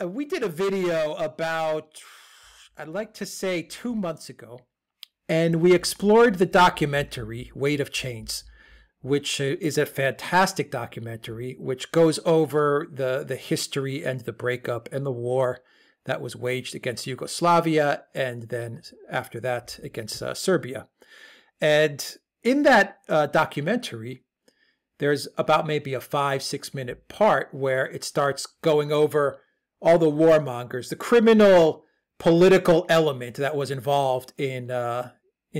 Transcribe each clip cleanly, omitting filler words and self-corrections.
We did a video about, I'd like to say 2 months ago, and we explored the documentary Weight of Chains, which is a fantastic documentary, which goes over the history and the breakup and the war that was waged against Yugoslavia, and then after that against Serbia. And in that documentary, there's about maybe a 5-6 minute part where it starts going over all the warmongers, the criminal political element that was involved in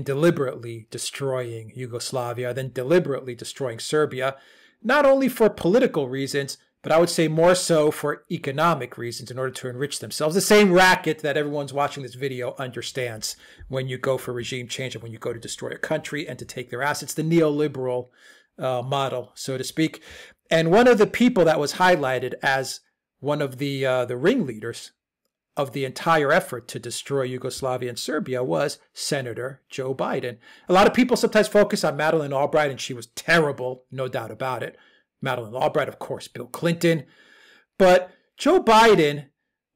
deliberately destroying Yugoslavia, then deliberately destroying Serbia, not only for political reasons, but I would say more so for economic reasons in order to enrich themselves. The same racket that everyone's watching this video understands when you go for regime change and when you go to destroy a country and to take their assets, the neoliberal model, so to speak. And one of the people that was highlighted as one of the ringleaders of the entire effort to destroy Yugoslavia and Serbia was Senator Joe Biden. A lot of people sometimes focus on Madeleine Albright, and she was terrible, no doubt about it. Madeleine Albright, of course, Bill Clinton. But Joe Biden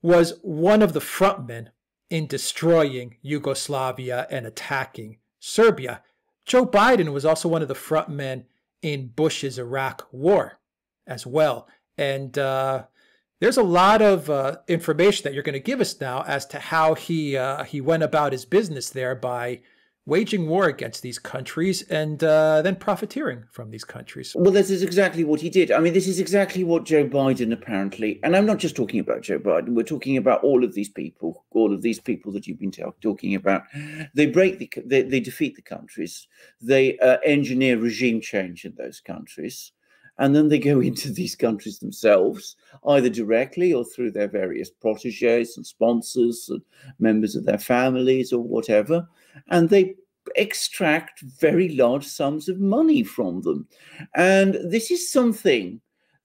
was one of the frontmen in destroying Yugoslavia and attacking Serbia. Joe Biden was also one of the frontmen in Bush's Iraq war as well. And there's a lot of information that you're going to give us now as to how he went about his business there by waging war against these countries and then profiteering from these countries. Well, this is exactly what he did. I mean, this is exactly what Joe Biden apparently, and I'm not just talking about Joe Biden, we're talking about all of these people that you've been talking about. They they defeat the countries, they engineer regime change in those countries, and then they go into these countries themselves, either directly or through their various protégés and sponsors and members of their families or whatever, and they extract very large sums of money from them. And this is something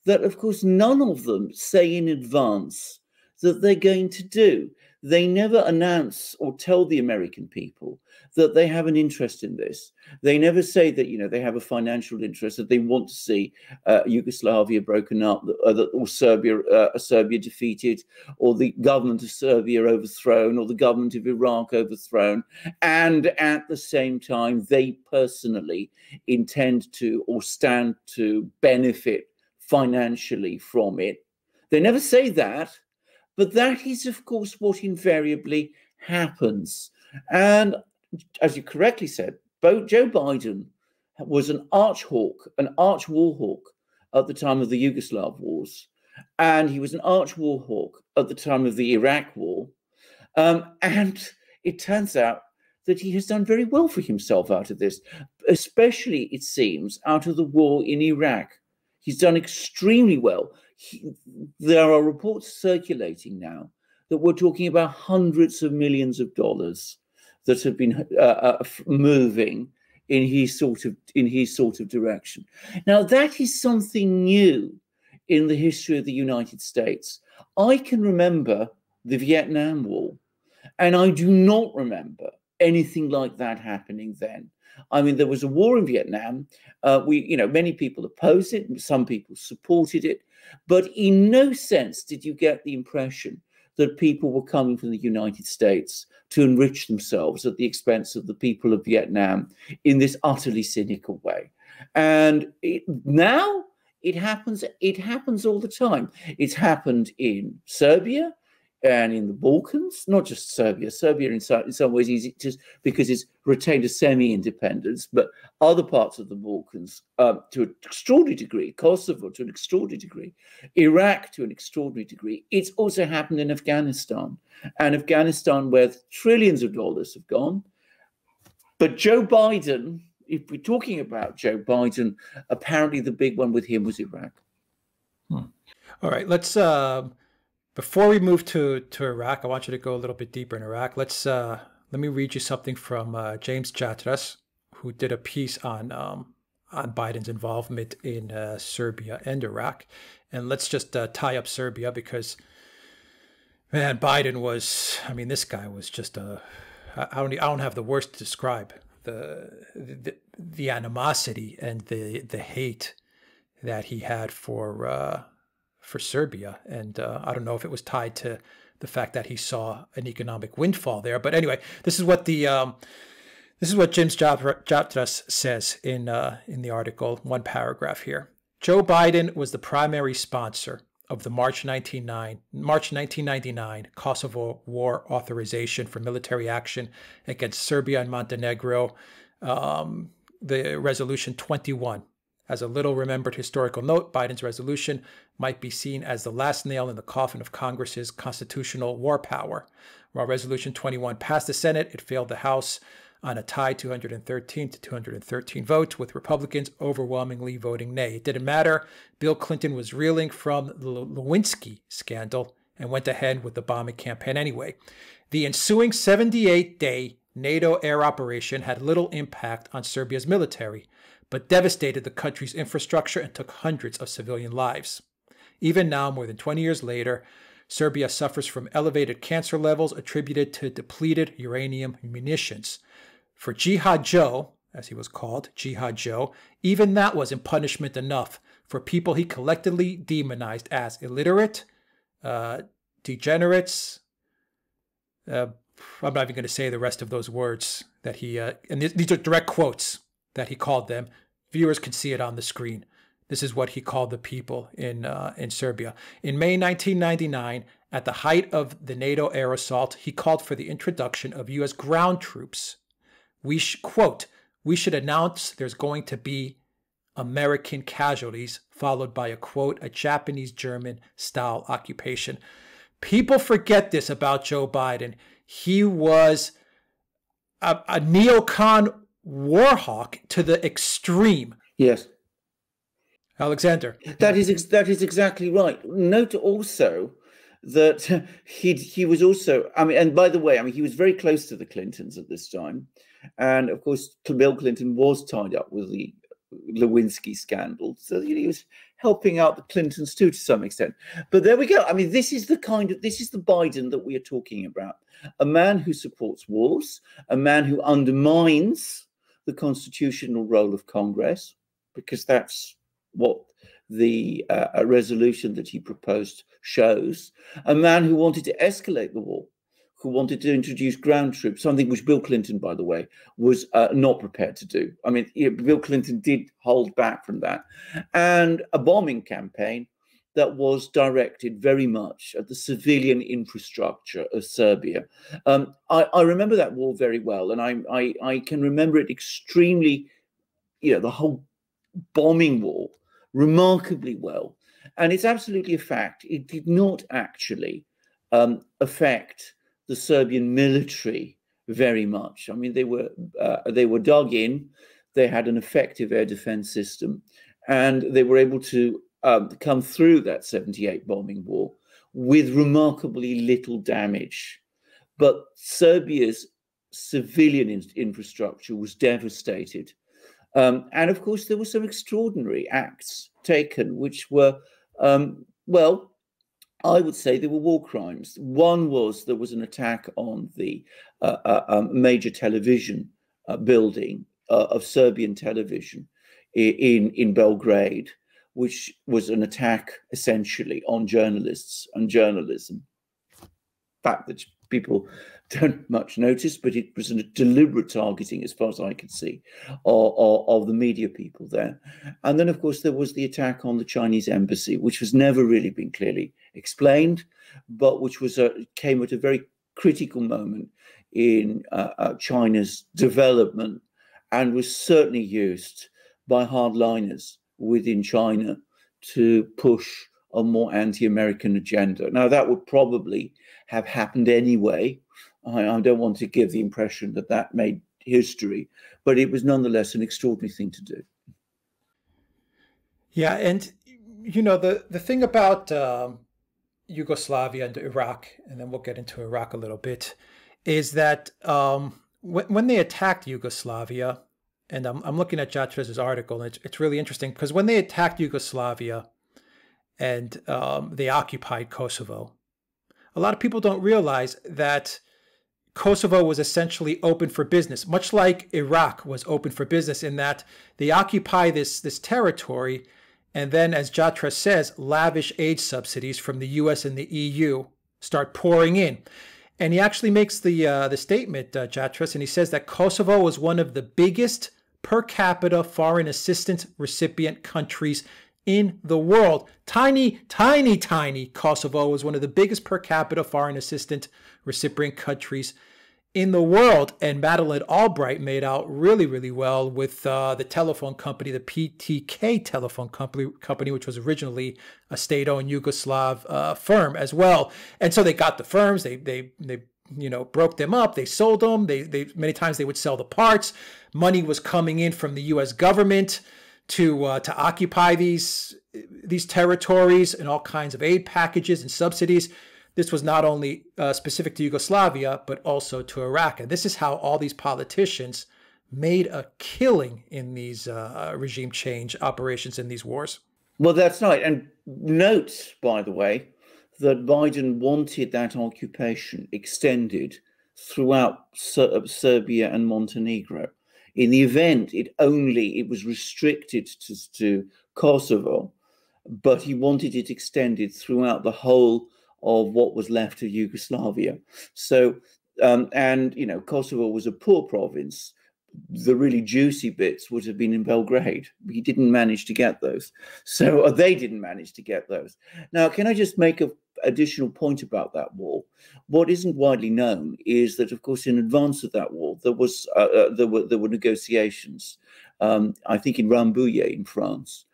that, of course, none of them say in advance that they're going to do. They never announce or tell the American people that they have an interest in this. They never say that, you know, they have a financial interest, that they want to see Yugoslavia broken up, or Serbia defeated, or the government of Serbia overthrown, or the government of Iraq overthrown. And at the same time, they personally intend to or stand to benefit financially from it. They never say that. But that is, of course, what invariably happens. And as you correctly said, Joe Biden was an arch hawk, an arch war hawk at the time of the Yugoslav wars. And he was an arch war hawk at the time of the Iraq war. And it turns out that he has done very well for himself out of this, especially, it seems, out of the war in Iraq. He's done extremely well. There are reports circulating now that we're talking about hundreds of millions of dollars that have been moving in his sort of direction. Now, that is something new in the history of the United States. I can remember the Vietnam War, and I do not remember anything like that happening then. I mean, there was a war in Vietnam. Many people opposed it, some people supported it, but in no sense did you get the impression that people were coming from the United States to enrich themselves at the expense of the people of Vietnam in this utterly cynical way. And now it happens all the time. It's happened in Serbia and in the Balkans, not just Serbia. Serbia, in some ways, easy just because it's retained a semi-independence, but other parts of the Balkans to an extraordinary degree, Kosovo to an extraordinary degree, Iraq to an extraordinary degree. It's also happened in Afghanistan, and Afghanistan, where trillions of dollars have gone. But Joe Biden, if we're talking about Joe Biden, apparently the big one with him was Iraq. All right, let's. Before we move to Iraq, I want you to go a little bit deeper in Iraq. Let me read you something from James Chatras, who did a piece on Biden's involvement in Serbia and Iraq. And let's just tie up Serbia because, man, Biden was, I mean, this guy was just I don't have the words to describe the animosity and the hate that he had for for Serbia. And I don't know if it was tied to the fact that he saw an economic windfall there. But anyway, this is what James Jatras says in the article, one paragraph here. Joe Biden was the primary sponsor of the March 1999 Kosovo War authorization for military action against Serbia and Montenegro, the Resolution 21. As a little remembered historical note, Biden's resolution might be seen as the last nail in the coffin of Congress's constitutional war power. While Resolution 21 passed the Senate, it failed the House on a tie 213 to 213 vote, with Republicans overwhelmingly voting nay. It didn't matter. Bill Clinton was reeling from the Lewinsky scandal and went ahead with the bombing campaign anyway. The ensuing 78-day NATO air operation had little impact on Serbia's military, but devastated the country's infrastructure and took hundreds of civilian lives. Even now, more than 20 years later, Serbia suffers from elevated cancer levels attributed to depleted uranium munitions. For Jihad Joe, as he was called, Jihad Joe, even that wasn't punishment enough for people he collectively demonized as illiterate, degenerates. I'm not even going to say the rest of those words that he, and these are direct quotes that he called them. Viewers can see it on the screen. This is what he called the people in Serbia. In May 1999, at the height of the NATO air assault, he called for the introduction of U.S. ground troops. Quote, we should announce there's going to be American casualties, followed by a quote, a Japanese-German style occupation. People forget this about Joe Biden. He was a neocon war hawk to the extreme. Yes. Alexander. That is exactly right. Note also that he was also, I mean, and by the way, I mean, he was very close to the Clintons at this time. And of course, Bill Clinton was tied up with the Lewinsky scandal. So he was helping out the Clintons too, to some extent. But there we go. I mean, this is the Biden that we are talking about. A man who supports wars, a man who undermines the constitutional role of Congress, because that's what the resolution that he proposed shows. A man who wanted to escalate the war, who wanted to introduce ground troops, something which Bill Clinton, by the way, was not prepared to do. I mean, Bill Clinton did hold back from that. And a bombing campaign that was directed very much at the civilian infrastructure of Serbia. I remember that war very well, and I can remember it extremely, the whole bombing war remarkably well. And it's absolutely a fact. It did not actually affect the Serbian military very much. I mean, they were dug in. They had an effective air defense system, and they were able to come through that 78 bombing war with remarkably little damage. But Serbia's civilian infrastructure was devastated. And of course, there were some extraordinary acts taken, which were, well, I would say they were war crimes. One was there was an attack on the major television building of Serbian television in Belgrade, which was an attack essentially on journalists and journalism. Fact that people don't much notice, but it was a deliberate targeting, as far as I could see, of the media people there. And then, of course, there was the attack on the Chinese embassy, which has never really been clearly explained, but which was came at a very critical moment in China's development, and was certainly used by hardliners within China to push a more anti-American agenda. Now, that would probably have happened anyway. I don't want to give the impression that that made history, but it was nonetheless an extraordinary thing to do. Yeah, and the thing about Yugoslavia and Iraq, and then we'll get into Iraq a little bit, is that when they attacked Yugoslavia, and I'm looking at Jatras's article, and it's really interesting, because when they attacked Yugoslavia and they occupied Kosovo, a lot of people don't realize that Kosovo was essentially open for business, much like Iraq was open for business, in that they occupy this territory, And then, as Jatra says, lavish aid subsidies from the US and the EU start pouring in. And he actually makes the statement, Jatras, and he says that Kosovo was one of the biggest per capita foreign assistance recipient countries in the world. Tiny, tiny, tiny Kosovo was one of the biggest per capita foreign assistance recipient countries in the world. And Madeleine Albright made out really, really well with the telephone company, the PTK telephone company, which was originally a state-owned Yugoslav firm as well. And so they got the firms, they broke them up, they sold them, they many times they would sell the parts. Money was coming in from the US government to occupy these territories, and all kinds of aid packages and subsidies. This was not only specific to Yugoslavia, but also to Iraq. And this is how all these politicians made a killing in these regime change operations in these wars. Well, that's right. And note, by the way, that Biden wanted that occupation extended throughout Serbia and Montenegro. In the event, it was restricted to Kosovo, but he wanted it extended throughout the whole of what was left of Yugoslavia. So, Kosovo was a poor province. The really juicy bits would have been in Belgrade. He didn't manage to get those. So they didn't manage to get those. Now, can I just make an additional point about that war? What isn't widely known is that, of course, in advance of that war, there were negotiations, I think in Rambouillet in France,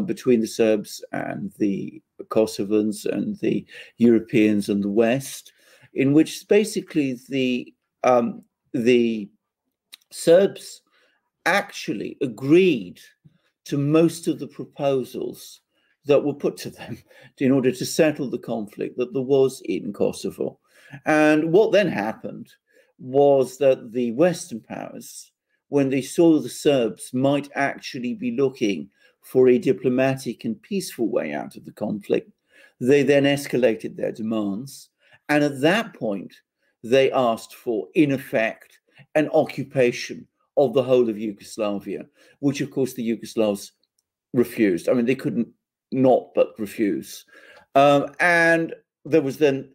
between the Serbs and the Kosovans and the Europeans and the West, in which basically the Serbs actually agreed to most of the proposals that were put to them in order to settle the conflict that there was in Kosovo. And what then happened was that the Western powers, when they saw the Serbs might actually be looking for a diplomatic and peaceful way out of the conflict, they then escalated their demands. And at that point, they asked for, in effect, an occupation of the whole of Yugoslavia, which, of course, the Yugoslavs refused. I mean, they couldn't not but refuse. And there was then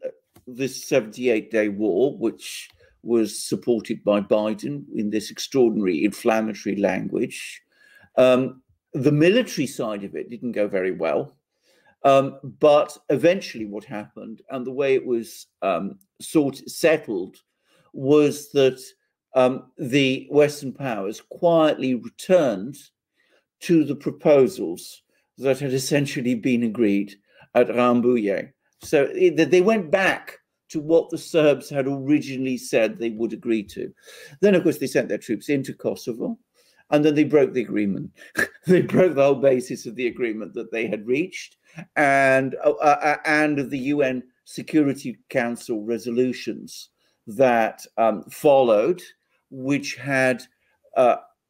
this 78-day war, which was supported by Biden in this extraordinary inflammatory language. The military side of it didn't go very well. But eventually what happened, and the way it was settled, was that the Western powers quietly returned to the proposals that had essentially been agreed at Rambouillet. So they went back to what the Serbs had originally said they would agree to. Then, of course, they sent their troops into Kosovo, and then they broke the agreement. They broke the whole basis of the agreement that they had reached, and the UN Security Council resolutions that followed, which had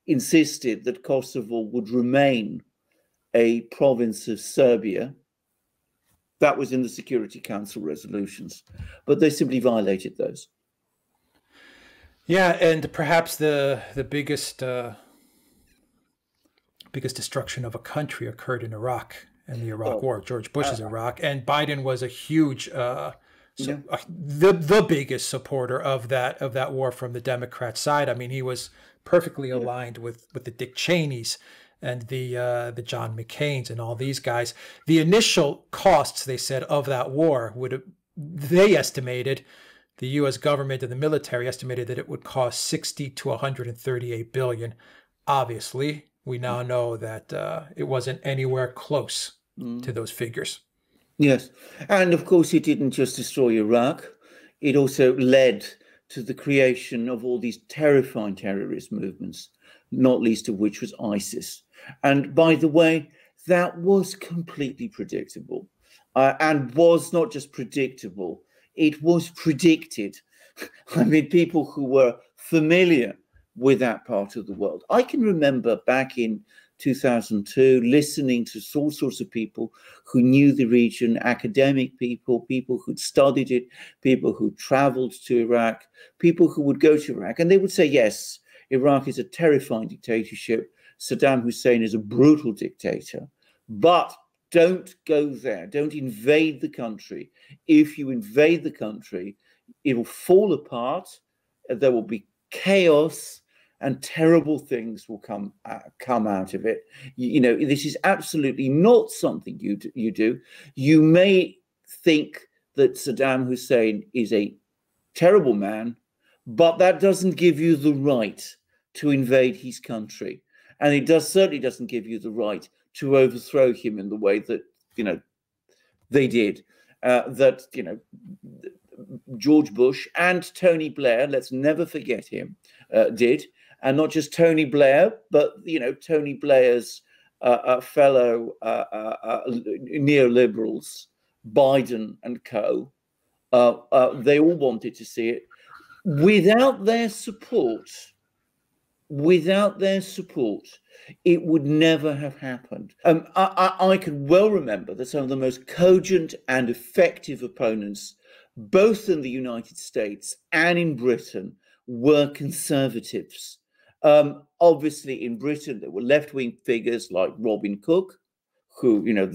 insisted that Kosovo would remain a province of Serbia. That was in the Security Council resolutions, but they simply violated those. Yeah, and perhaps the biggest destruction of a country occurred in Iraq and the Iraq War, George Bush's Iraq, and Biden was a huge, the biggest supporter of that war from the Democrat side. I mean, he was perfectly aligned with the Dick Cheneys and the John McCains and all these guys. The initial costs, they said, of that war they estimated, the U.S. government and the military estimated that it would cost 60 to 138 billion. Obviously, we now know that it wasn't anywhere close to those figures. Yes. And of course, it didn't just destroy Iraq. It also led to the creation of all these terrifying terrorist movements, not least of which was ISIS. And by the way, that was completely predictable, and was not just predictable, it was predicted. I mean, people who were familiar with that part of the world. I can remember back in 2002 listening to all sorts of people who knew the region, academic people, people who'd studied it, people who traveled to Iraq, people who would go to Iraq, and they would say, yes, Iraq is a terrifying dictatorship. Saddam Hussein is a brutal dictator, But don't go there. Don't invade the country. If you invade the country, it will fall apart. There will be chaos, and terrible things will come out of it. You know, this is absolutely not something you do. You may think that Saddam Hussein is a terrible man, but that doesn't give you the right to invade his country, and it certainly doesn't give you the right to overthrow him in the way that, you know, they did. That, you know, George Bush and Tony Blair, let's never forget him, did. And not just Tony Blair, but, you know, Tony Blair's fellow neoliberals, Biden and co. They all wanted to see it. Without their support, it would never have happened. I can well remember that some of the most cogent and effective opponents, both in the United States and in Britain, were conservatives. Obviously, in Britain, there were left-wing figures like Robin Cook, who, you know,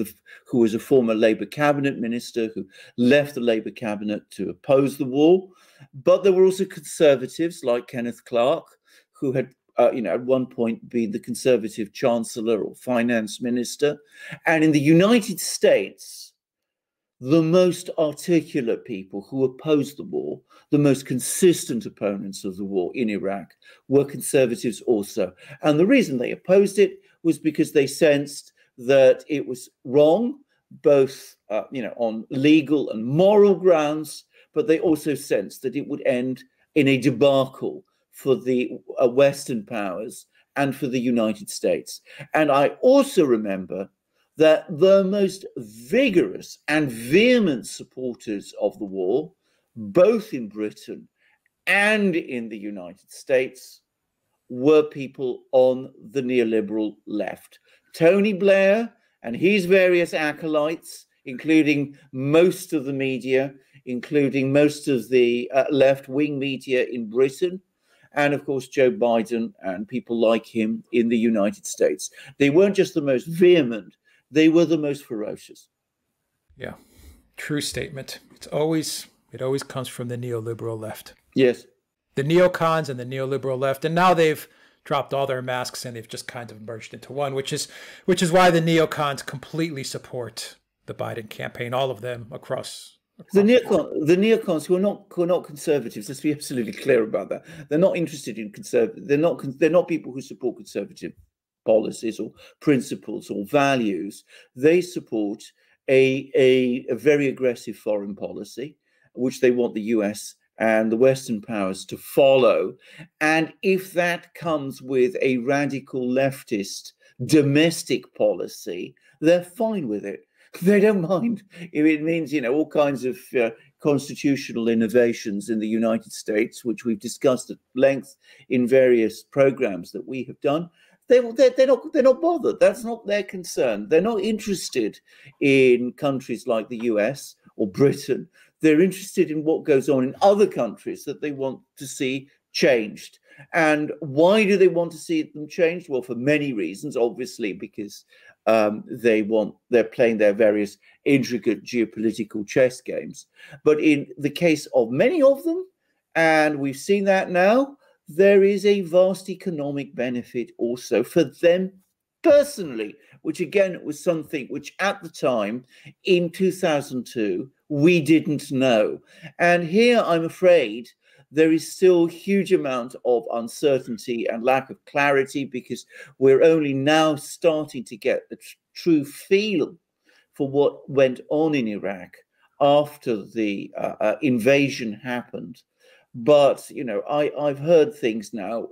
who was a former Labour cabinet minister who left the Labour cabinet to oppose the war. But there were also conservatives like Kenneth Clarke, who had, you know, at one point been the Conservative Chancellor or Finance Minister. And in the United States, the most articulate people who opposed the war, the most consistent opponents of the war in Iraq, were conservatives also. And the reason they opposed it was because they sensed that it was wrong, both you know, on legal and moral grounds, but they also sensed that it would end in a debacle for the Western powers and for the United States. And I also remember that the most vigorous and vehement supporters of the war, both in Britain and in the United States, were people on the neoliberal left. Tony Blair and his various acolytes, including most of the media, including most of the left-wing media in Britain, and of course Joe Biden and people like him in the United States. They weren't just the most vehement, they were the most ferocious. Yeah, true statement. It always comes from the neoliberal left. Yes. The neocons and the neoliberal left, and now they've dropped all their masks and they've just kind of merged into one, which is why the neocons completely support the Biden campaign, all of them across the neocons who are not conservatives. Let's be absolutely clear about that. They're not interested in conservative. They're not people who support conservative policies or principles or values. They support a very aggressive foreign policy, which they want the US and the Western powers to follow. And if that comes with a radical leftist domestic policy, they're fine with it. They don't mind if it means, you know, all kinds of constitutional innovations in the United States, which we've discussed at length in various programs that we have done. They're not bothered. That's not their concern. They're not interested in countries like the US or Britain. They're interested in what goes on in other countries that they want to see changed. And why do they want to see them changed? Well, for many reasons, obviously, because they're playing their various intricate geopolitical chess games. But in the case of many of them, and we've seen that now, there is a vast economic benefit also for them personally, which again was something which at the time in 2002 we didn't know. And here I'm afraid there is still a huge amount of uncertainty and lack of clarity, because we're only now starting to get the true feel for what went on in Iraq after the invasion happened. But, you know, I've heard things now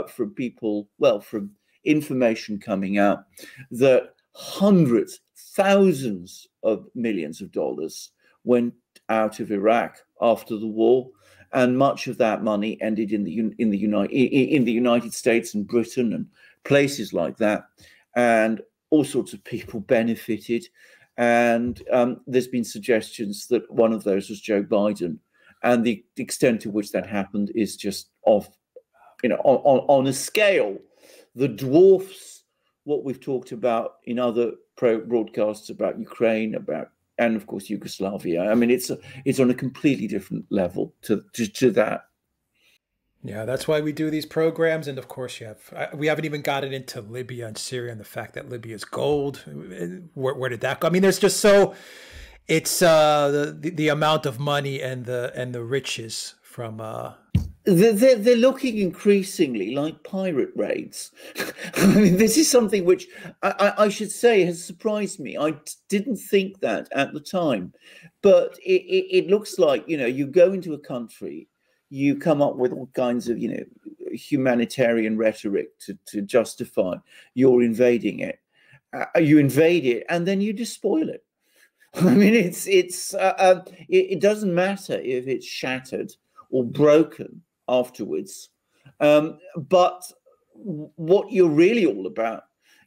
from people, well, from information coming out, that hundreds, thousands of millions of dollars went out of Iraq after the war, and much of that money ended in the United States and Britain and places like that, and all sorts of people benefited. And there's been suggestions that one of those was Joe Biden, and the extent to which that happened is just off, you know, on a scale that dwarfs what we've talked about in other broadcasts about Ukraine, and of course Yugoslavia. I mean, it's on a completely different level to that. Yeah, that's why we do these programs. And of course, we haven't even gotten into Libya and Syria and the fact that Libya is gold. Where did that go? I mean, there's just it's the amount of money and the riches from. They're looking increasingly like pirate raids. I mean, this is something which I should say has surprised me. I didn't think that at the time, but it looks like, you go into a country, you come up with all kinds of, humanitarian rhetoric to justify your invading it. You invade it and then you despoil it. I mean, it doesn't matter if it's shattered or broken afterwards. But what you're really all about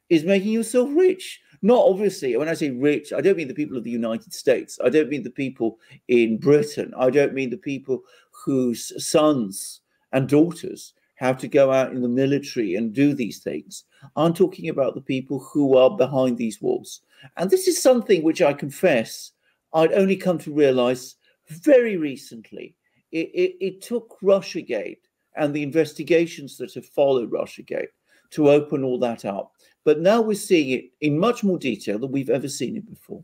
is making yourself rich. Not obviously, when I say rich, I don't mean the people of the United States. I don't mean the people in Britain. I don't mean the people whose sons and daughters have to go out in the military and do these things. I'm talking about the people who are behind these walls. And this is something which I confess I'd only come to realize very recently. It took Russiagate and the investigations that have followed Russiagate to open all that up. But now we're seeing it in much more detail than we've ever seen it before.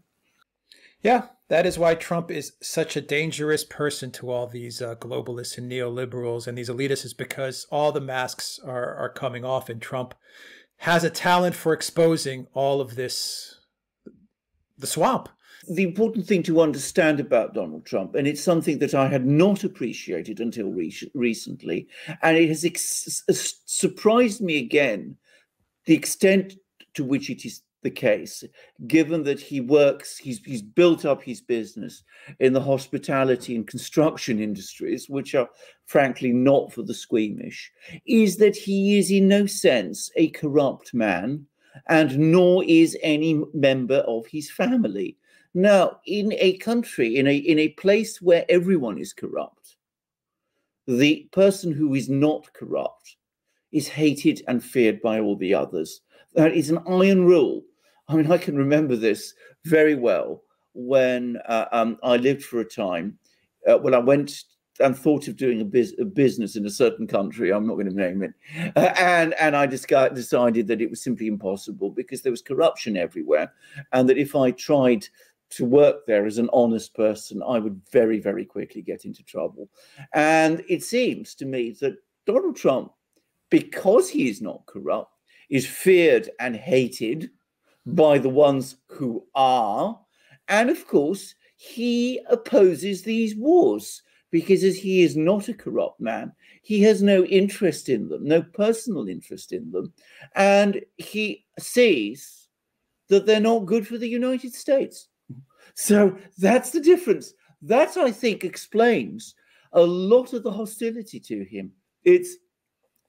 Yeah, that is why Trump is such a dangerous person to all these globalists and neoliberals and these elitists, is because all the masks are coming off, and Trump has a talent for exposing all of this, the swamp. The important thing to understand about Donald Trump, and it's something that I had not appreciated until recently, and it has surprised me again, the extent to which it is the case, given that he's built up his business in the hospitality and construction industries, which are frankly not for the squeamish, is that he is in no sense a corrupt man, and nor is any member of his family. Now, in a country, in a place where everyone is corrupt, the person who is not corrupt is hated and feared by all the others. That is an iron rule. I mean, I can remember this very well when I lived for a time when I went and thought of doing a business in a certain country. I'm not going to name it. And I decided that it was simply impossible because there was corruption everywhere. And that if I tried to work there as an honest person, I would very, very quickly get into trouble. And it seems to me that Donald Trump, because he is not corrupt, is feared and hated by the ones who are. And of course, he opposes these wars because as he is not a corrupt man, he has no interest in them, no personal interest in them. And he sees that they're not good for the United States. So that's the difference. That, I think, explains a lot of the hostility to him. It's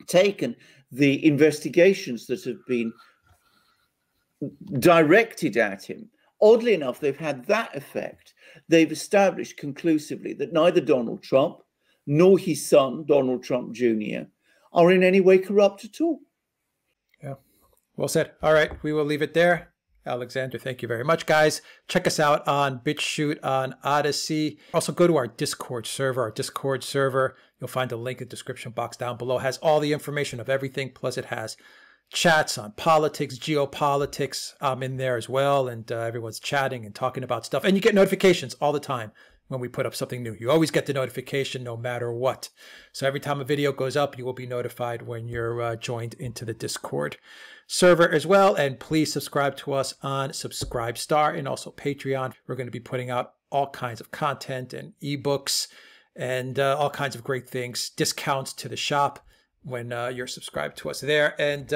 taken the investigations that have been directed at him. Oddly enough, they've had that effect. They've established conclusively that neither Donald Trump nor his son, Donald Trump Jr., are in any way corrupt at all. Yeah, well said. All right, we will leave it there. Alexander, thank you very much, guys. Check us out on BitChute, on ODYSEE. Also, go to our Discord server. Our Discord server, you'll find a link in the description box down below. It has all the information of everything, plus it has chats on politics, geopolitics. I'm in there as well, and everyone's chatting and talking about stuff. And you get notifications all the time when we put up something new. You always get the notification no matter what. So every time a video goes up, you will be notified when you're joined into the Discord server as well. And please subscribe to us on Subscribestar and also Patreon. We're going to be putting out all kinds of content and ebooks and all kinds of great things, discounts to the shop when you're subscribed to us there. And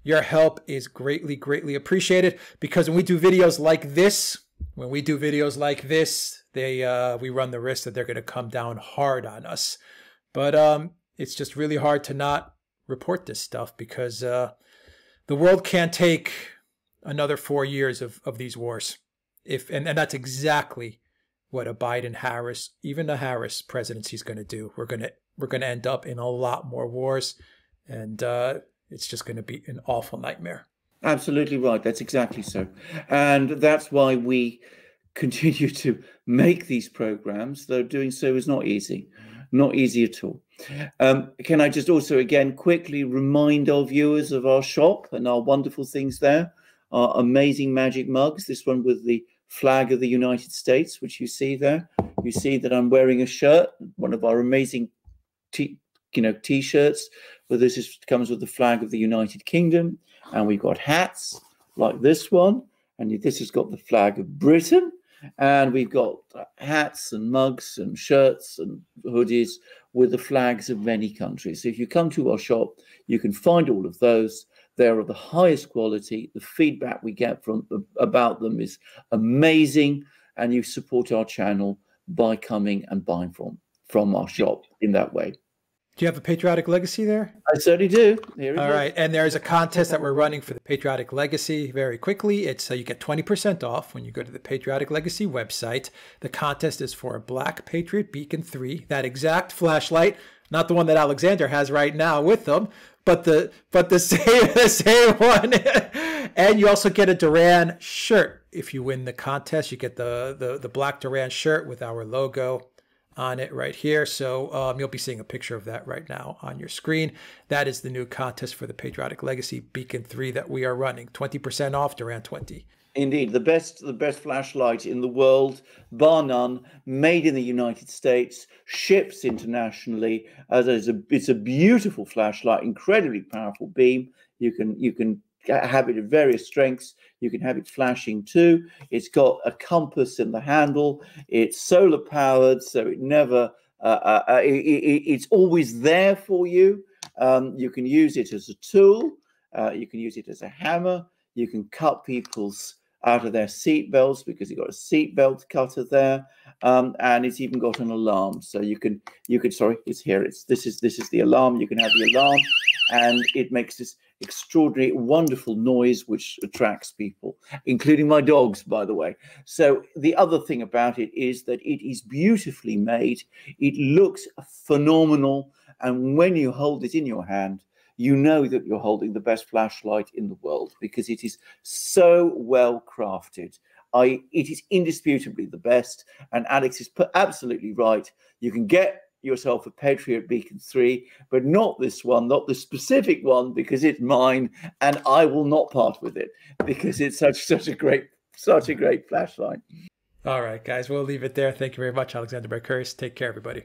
your help is greatly, greatly appreciated, because when we do videos like this, we run the risk that they're going to come down hard on us. But it's just really hard to not report this stuff, because the world can't take another 4 years of these wars. And that's exactly what a Biden-Harris, even a Harris presidency is going to do. We're going to end up in a lot more wars, and it's just going to be an awful nightmare. Absolutely right. That's exactly so. And that's why we continue to make these programs, though doing so is not easy. Not easy at all. Can I just also again quickly remind our viewers of our shop and our wonderful things there, our amazing magic mugs, this one with the flag of the United States, which you see there. You see that I'm wearing a shirt, one of our amazing t-shirts, where this comes with the flag of the United Kingdom. And we've got hats like this one, and this has got the flag of Britain. And we've got hats and mugs and shirts and hoodies with the flags of many countries. So if you come to our shop, you can find all of those. They're of the highest quality. The feedback we get about them is amazing. And you support our channel by coming and buying from our shop in that way. Do you have a patriotic legacy there? I certainly do. Here it is. All right. And there's a contest that we're running for the patriotic legacy very quickly. It's you get 20% off when you go to the patriotic legacy website. The contest is for a Black Patriot Beacon 3, that exact flashlight, not the one that Alexander has right now with them, but the same one. And you also get a Duran shirt. If you win the contest, you get the black Duran shirt with our logo on it right here. So you'll be seeing a picture of that right now on your screen. That is the new contest for the Patriotic Legacy Beacon 3 that we are running. 20% off, Duran 20. Indeed, the best flashlight in the world, bar none, made in the United States, ships internationally. It's a beautiful flashlight, incredibly powerful beam. You can have it at various strengths. You can have it flashing too. It's got a compass in the handle. It's solar powered, so it never. It's always there for you. You can use it as a tool. You can use it as a hammer. You can cut people's out of their seat belts because you've got a seat belt cutter there, and it's even got an alarm. So you can. Sorry, it's here. This is the alarm. You can have the alarm, and it makes this extraordinary, wonderful noise which attracts people, including my dogs, by the way. So the other thing about it is that it is beautifully made. It looks phenomenal, and when you hold it in your hand, you know that you're holding the best flashlight in the world because it is so well crafted. It is indisputably the best, and Alex is absolutely right. You can get yourself a Patriot Beacon 3, but not this one, not the specific one, because it's mine, and I will not part with it because it's such a great flashlight. All right, guys, we'll leave it there. Thank you very much, Alexander Barkuris. Take care, everybody.